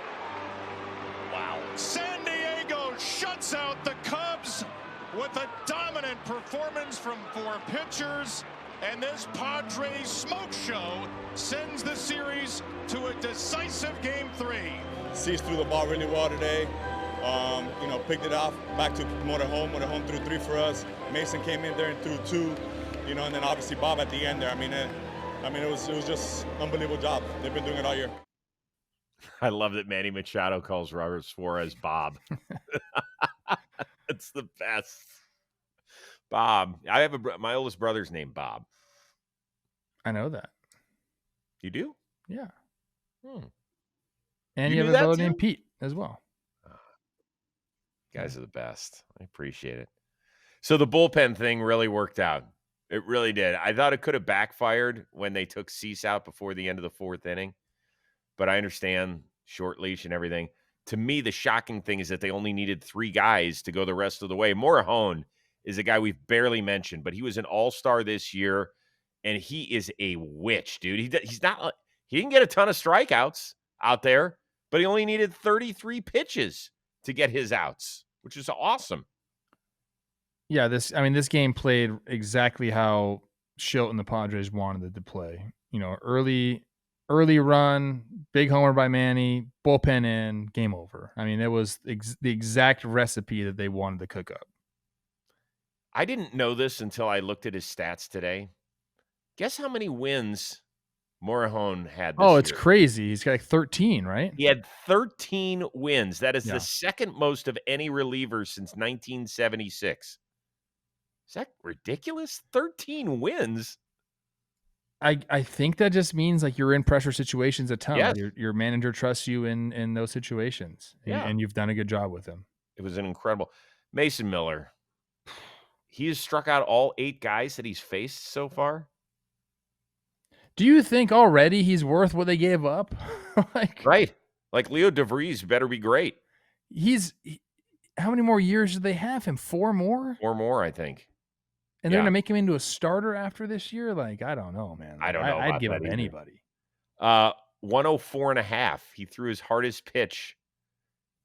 Wow. San Diego shuts out the Cubs with a dominant performance from 4 pitchers. And this Padres smoke show sends the series to a decisive Game 3. Cease threw the ball really well today. Picked it off back to Motor Home threw 3 for us. Mason came in there and threw 2. And then obviously Bob at the end there. It was just unbelievable job. They've been doing it all year. I love that Manny Machado calls Robert Suarez Bob. It's the best. Bob. I have my oldest brother's named Bob. I know that. You do? Yeah. Hmm. And you have a brother named Pete as well. Guys are the best. I appreciate it. So the bullpen thing really worked out. It really did. I thought it could have backfired when they took Cease out before the end of the 4th inning. But I understand short leash and everything. To me, the shocking thing is that they only needed 3 guys to go the rest of the way. Morahone is a guy we've barely mentioned, but he was an all-star this year, and he is a witch, dude. He didn't get a ton of strikeouts out there, but he only needed 33 pitches to get his outs, which is awesome. Yeah, this game played exactly how Schilt and the Padres wanted it to play. Early early run, big homer by Manny, bullpen in, game over. I mean, it was the exact recipe that they wanted to cook up. I didn't know this until I looked at his stats today. Guess how many wins Morejon had this year? Oh, it's crazy. He's got like 13, right? He had 13 wins. That is Yeah. the second most of any reliever since 1976. Is that ridiculous? 13 wins? I think that just means like you're in pressure situations a ton. Yes. Your manager trusts you in those situations. Yeah. And you've done a good job with him. It was an incredible. Mason Miller. He has struck out all 8 guys that he's faced so far. Do you think already he's worth what they gave up? Right. Like Leo DeVries better be great. How many more years do they have him? 4 more? 4 more, I think. And they're going to make him into a starter after this year? Like, I don't know, man. I don't know. I'd give up anybody. 104.5. He threw his hardest pitch.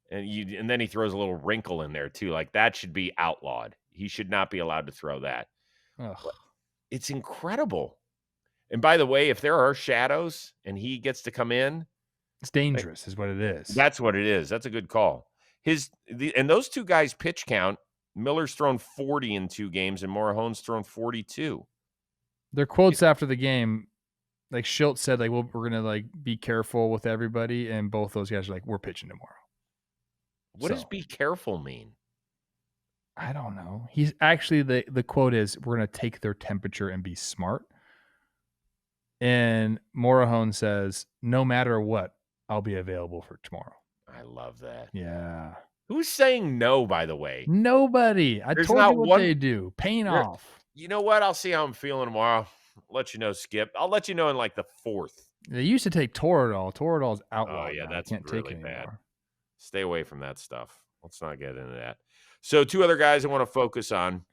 And then he throws a little wrinkle in there too. Like that should be outlawed. He should not be allowed to throw that. It's incredible. And by the way, if there are shadows and he gets to come in, it's dangerous, is what it is. That's what it is. That's a good call. And those 2 guys' pitch count, Miller's thrown 40 in 2 games, and Morejon's thrown 42. Their quotes after the game, like Schilt said, like, well, we're gonna like be careful with everybody, and both those guys are like, we're pitching tomorrow. What does be careful mean? I don't know. He's actually the quote is, we're gonna take their temperature and be smart. And Morejon says, no matter what, I'll be available for tomorrow. I love that. Yeah. Who's saying no, by the way? Nobody. There's told not you what one- they do. Paint off. You know what? I'll see how I'm feeling tomorrow. I'll let you know, Skip. I'll let you know in like the 4th. They used to take Toradol. Toradol's outlawed. Oh, yeah, now. that's Can't really take it bad. anymore. Stay away from that stuff. Let's not get into that. So 2 other guys I want to focus on.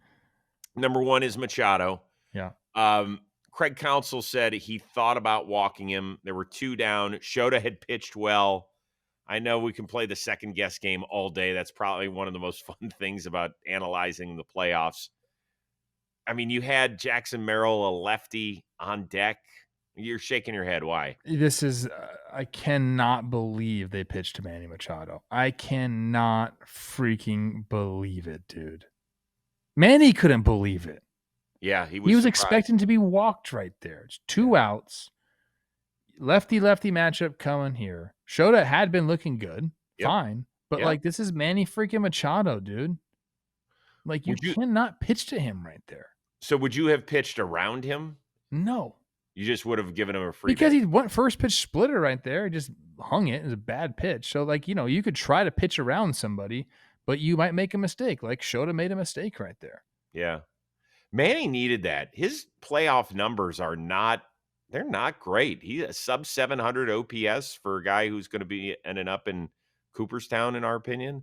Number 1 is Machado. Yeah. Craig Counsell said he thought about walking him. There were 2 down. Shota had pitched well. I know we can play the second guess game all day. That's probably one of the most fun things about analyzing the playoffs. I mean, you had Jackson Merrill, a lefty, on deck. You're shaking your head. Why? This is, I cannot believe they pitched to Manny Machado. I cannot freaking believe it, dude. Manny couldn't believe it. Yeah, he was surprised. Expecting to be walked right there. It's 2 outs. Lefty-lefty matchup coming here. Shota had been looking good. Yep. Fine. But, like, this is Manny freaking Machado, dude. Like, you cannot pitch to him right there. So would you have pitched around him? No. You just would have given him a free Because base. he went first pitch splitter right there. He just hung it. It was a bad pitch. So, like, you know, you could try to pitch around somebody, but you might make a mistake. Like, Shota made a mistake right there. Yeah. Manny needed that. His playoff numbers are they're not great. He's a sub 700 OPS for a guy who's going to be ending up in Cooperstown, in our opinion.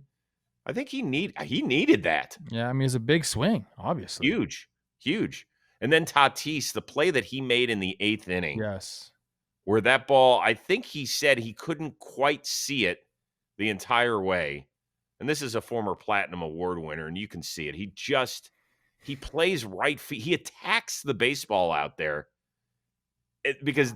I think he needed that. Yeah, I mean, it's a big swing, obviously. Huge. And then Tatis, the play that he made in the 8th inning. Yes. Where that ball, I think he said he couldn't quite see it the entire way. And this is a former Platinum Award winner, and you can see it. He plays right feet. He attacks the baseball out there because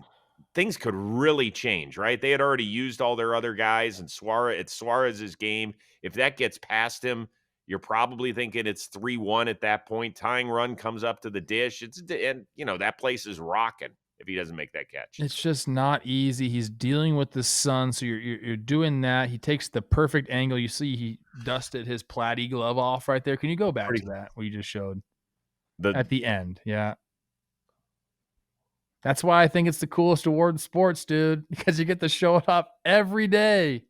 things could really change, right? They had already used all their other guys, and it's Suarez's game. If that gets past him, you're probably thinking it's 3-1 at that point. Tying run comes up to the dish. And that place is rocking if he doesn't make that catch. It's just not easy. He's dealing with the sun, so you're doing that. He takes the perfect angle. You see he dusted his platy glove off right there. Can you go back to that what you just showed at the end? Yeah. That's why I think it's the coolest award in sports, dude, because you get to show it up every day.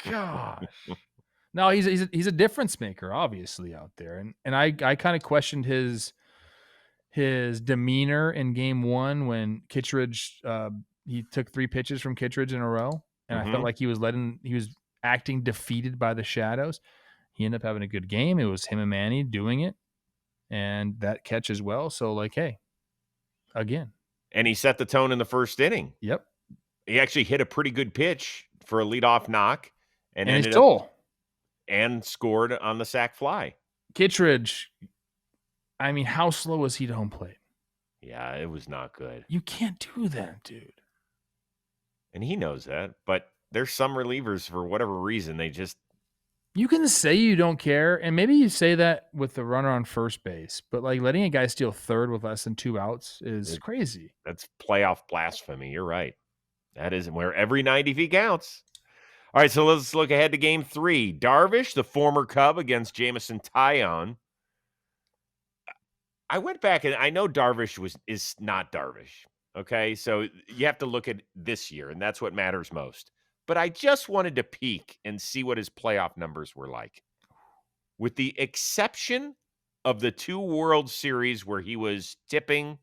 Gosh. No, he's a difference maker, obviously, out there. And I kind of questioned his demeanor in game 1 when Kittredge he took 3 pitches from Kittredge in a row. And I felt like he was acting defeated by the shadows. He ended up having a good game. It was him and Manny doing it. And that catch as well. So, like, hey, again. And he set the tone in the 1st inning. Yep. He actually hit a pretty good pitch for a leadoff knock. And he stole. And scored on the sac fly. Kittredge, I mean, how slow was he to home plate? Yeah, it was not good. You can't do that, dude. And he knows that, but there's some relievers, for whatever reason, You can say you don't care, and maybe you say that with the runner on first base, but, like, letting a guy steal third with less than 2 outs is crazy. that's playoff blasphemy. You're right. That is where every 90 feet counts. All right, so let's look ahead to Game 3. Darvish, the former Cub, against Jameson Taillon. I went back, and I know Darvish is not Darvish, okay? So you have to look at this year, and that's what matters most. But I just wanted to peek and see what his playoff numbers were like. With the exception of the 2 World Series where he was tipping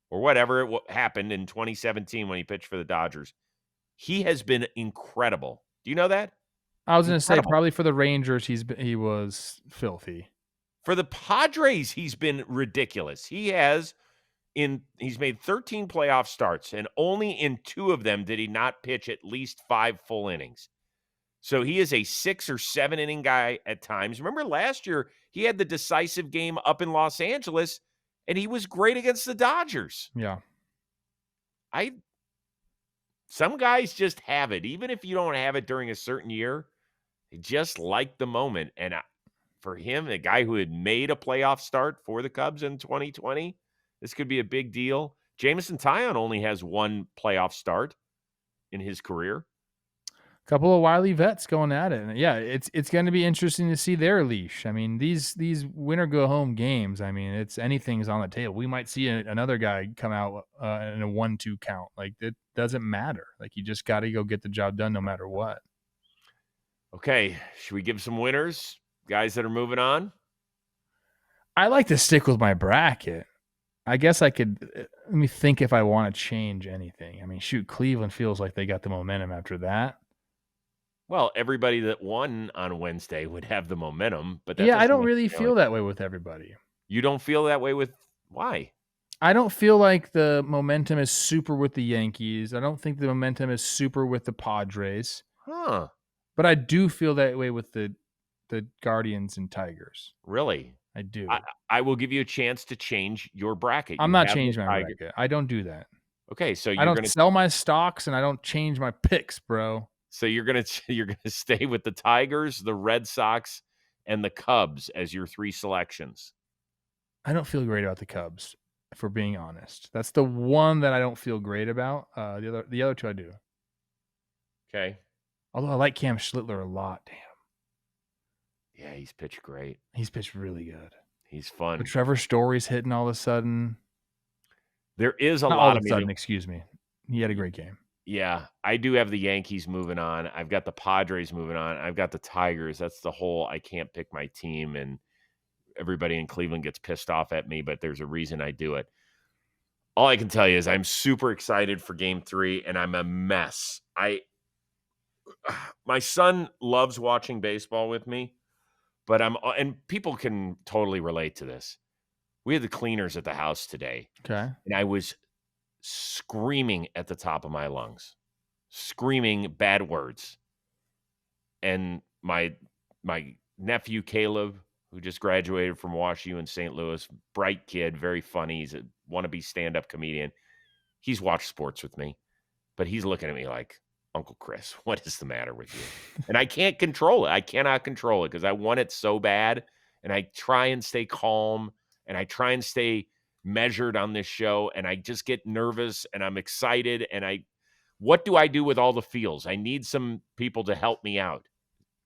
or whatever happened in 2017 when he pitched for the Dodgers, he has been incredible. Do you know that? I was going to say, Incredible. probably for the Rangers, he was filthy. For the Padres, he's been ridiculous. He's made 13 playoff starts, and only in 2 of them did he not pitch at least 5 full innings. So he is a 6 or 7 inning guy at times. Remember last year, he had the decisive game up in Los Angeles, and he was great against the Dodgers. Yeah. Some guys just have it. Even if you don't have it during a certain year, they just like the moment. And for him, a guy who had made a playoff start for the Cubs in 2020, this could be a big deal. Jameson Taillon only has 1 playoff start in his career. Couple of wily vets going at it. And yeah, it's going to be interesting to see their leash. I mean, these winner go home games. I mean, anything's on the table. We might see another guy come out in a 1-2 count. Like, it doesn't matter. Like, you just got to go get the job done no matter what. Okay, should we give some winners, guys that are moving on? I like to stick with my bracket. I guess I could. Let me think if I want to change anything. I mean, shoot, Cleveland feels like they got the momentum after that. Well, everybody that won on Wednesday would have the momentum, but yeah, I don't really feel that way with everybody. You don't feel that way with why? I don't feel like the momentum is super with the Yankees. I don't think the momentum is super with the Padres. Huh. But I do feel that way with the Guardians and Tigers. Really? I do. I will give you a chance to change your bracket. I'm not changing my bracket. I don't do that. Okay, so I don't sell my stocks and I don't change my picks, bro. So you're gonna stay with the Tigers, the Red Sox, and the Cubs as your 3 selections. I don't feel great about the Cubs, if we're being honest. That's the one that I don't feel great about. The other 2 I do. Okay. Although I like Cam Schlittler a lot. Damn. Yeah, he's pitched great. He's pitched really good. He's fun. But Trevor Story's hitting all of a sudden. There is a Not lot all of a sudden, excuse me. He had a great game. Yeah, I do have the Yankees moving on. I've got the Padres moving on. I've got the Tigers. That's the whole I can't pick my team, and everybody in Cleveland gets pissed off at me, but there's a reason I do it. All I can tell you is I'm super excited for Game 3, and I'm a mess. My son loves watching baseball with me, but and people can totally relate to this. We had the cleaners at the house today. Okay. And I was screaming at the top of my lungs, screaming bad words. And my nephew, Caleb, who just graduated from Wash U in St. Louis, bright kid, very funny. He's a wannabe stand-up comedian. He's watched sports with me, but he's looking at me like, Uncle Chris, what is the matter with you? And I can't control it. I cannot control it because I want it so bad. And I try and stay calm and I try and stay measured on this show. And I just get nervous and I'm excited. And what do I do with all the feels? I need some people to help me out.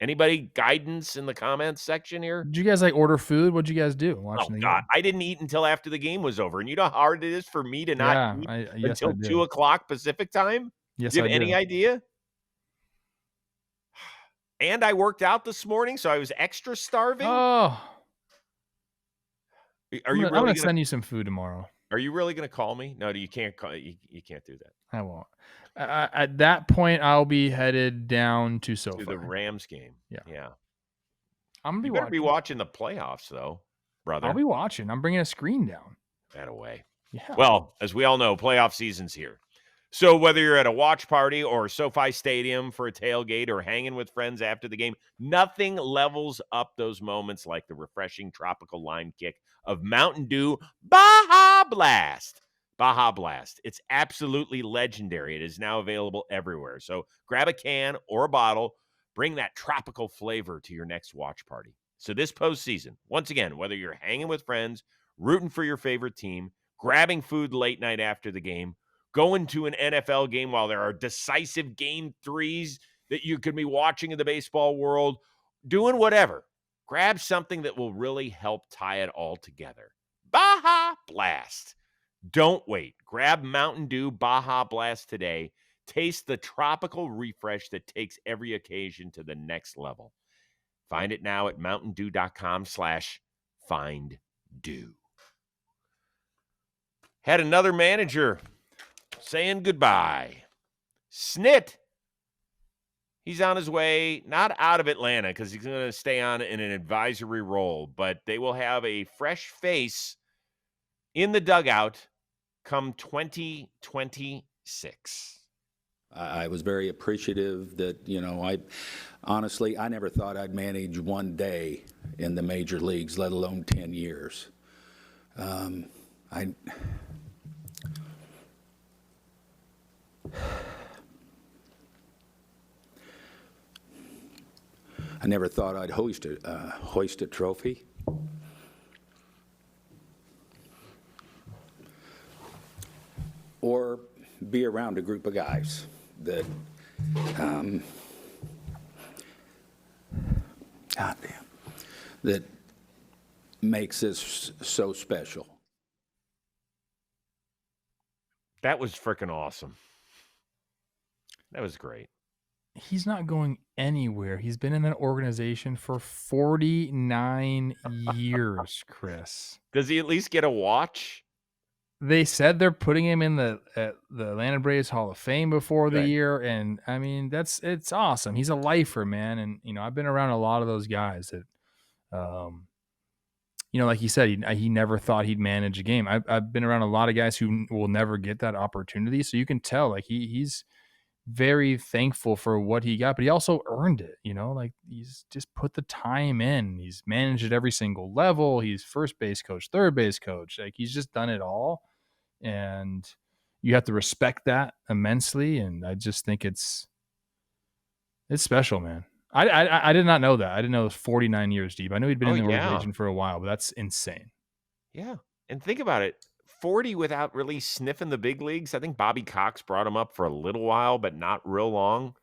Anybody guidance in the comments section here? Did you guys order food? What'd you guys do watching the game? I didn't eat until after the game was over. And you know how hard it is for me to not eat until 2 o'clock Pacific time? Yes, do you have any idea? And I worked out this morning, so I was extra starving. Oh. I'm going to send you some food tomorrow. Are you really going to call me? No, you can't call. You can't do that. I won't. At that point, I'll be headed down to SoFi. To the Rams game. Yeah. I'm going to be watching the playoffs, though, brother. I'll be watching. I'm bringing a screen down. That away. Yeah. Well, as we all know, playoff season's here. So whether you're at a watch party or SoFi Stadium for a tailgate or hanging with friends after the game, nothing levels up those moments like the refreshing tropical lime kick of Mountain Dew Baja Blast. Baja Blast. It's absolutely legendary. It is now available everywhere. So grab a can or a bottle. Bring that tropical flavor to your next watch party. So this postseason, once again, whether you're hanging with friends, rooting for your favorite team, grabbing food late night after the game, going to an NFL game while there are decisive game 3s that you could be watching in the baseball world, doing whatever, grab something that will really help tie it all together. Baja Blast. Don't wait. Grab Mountain Dew Baja Blast today. Taste the tropical refresh that takes every occasion to the next level. Find it now at mountaindew.com/finddew. Had another manager saying goodbye. Snit. He's on his way, not out of Atlanta because he's going to stay on in an advisory role, but they will have a fresh face in the dugout come 2026. I was very appreciative that, I never thought I'd manage one day in the major leagues, let alone 10 years. I never thought I'd hoist a trophy. Or be around a group of guys that, that makes this so special. That was freaking awesome. That was great. He's not going anywhere. He's been in that organization for 49 years, Chris. Does he at least get a watch? They said they're putting him in the Atlanta Braves Hall of Fame before the year, and I mean it's awesome. He's a lifer, man, and I've been around a lot of those guys that, like you said, he never thought he'd manage a game. I've been around a lot of guys who will never get that opportunity, so you can tell like he's very thankful for what he got, but he also earned it. Like he's just put the time in. He's managed at every single level. He's first base coach, third base coach. Like he's just done it all. And you have to respect that immensely. And I just think it's special, man. I did not know that. I didn't know it was 49 years deep. I knew he'd been in the organization for a while, but that's insane. Yeah. And think about it. 40 without really sniffing the big leagues. I think Bobby Cox brought him up for a little while, but not real long.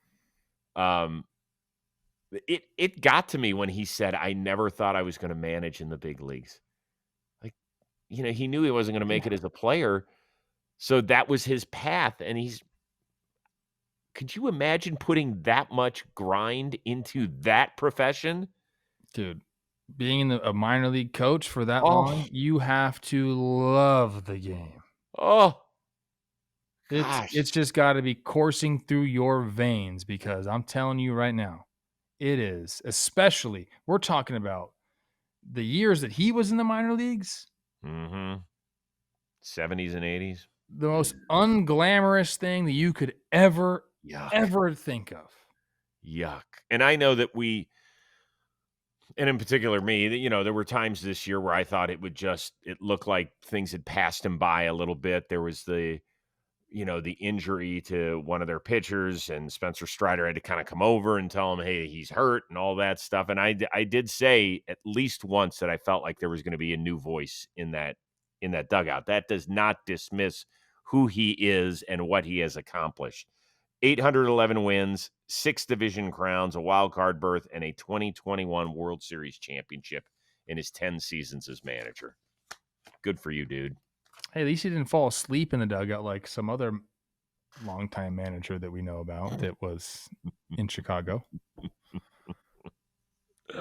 It got to me when he said, I never thought I was going to manage in the big leagues. He knew he wasn't going to make it as a player. So that was his path. And could you imagine putting that much grind into that profession? Dude, being a minor league coach for that long, you have to love the game. Oh, it's just got to be coursing through your veins, because I'm telling you right now, it is. Especially, we're talking about the years that he was in the minor leagues. Mm-hmm. 70s and 80s. The most unglamorous thing that you could ever think of. Yuck. And I know that and in particular me, there were times this year where I thought it looked like things had passed him by a little bit. There was the injury to one of their pitchers, and Spencer Strider had to kind of come over and tell him, hey, he's hurt and all that stuff. And I did say at least once that I felt like there was going to be a new voice in that dugout. That does not dismiss who he is and what he has accomplished. 811 wins, 6 division crowns, a wild card berth, and a 2021 World Series championship in his 10 seasons as manager. Good for you, dude. Hey, at least he didn't fall asleep in the dugout like some other longtime manager that we know about that was in Chicago. Do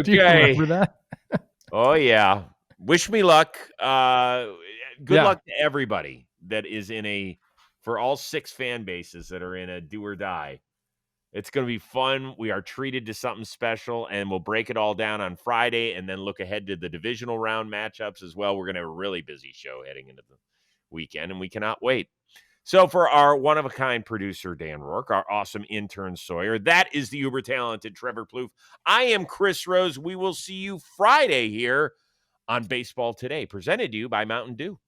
you remember that? Oh, yeah. Wish me luck. Good luck to everybody that is for all 6 fan bases that are in a do or die. It's going to be fun. We are treated to something special, and we'll break it all down on Friday and then look ahead to the divisional round matchups as well. We're going to have a really busy show heading into the weekend, and we cannot wait. So for our one-of-a-kind producer, Dan Rourke, our awesome intern, Sawyer, that is the uber-talented Trevor Plouffe. I am Chris Rose. We will see you Friday here on Baseball Today, presented to you by Mountain Dew.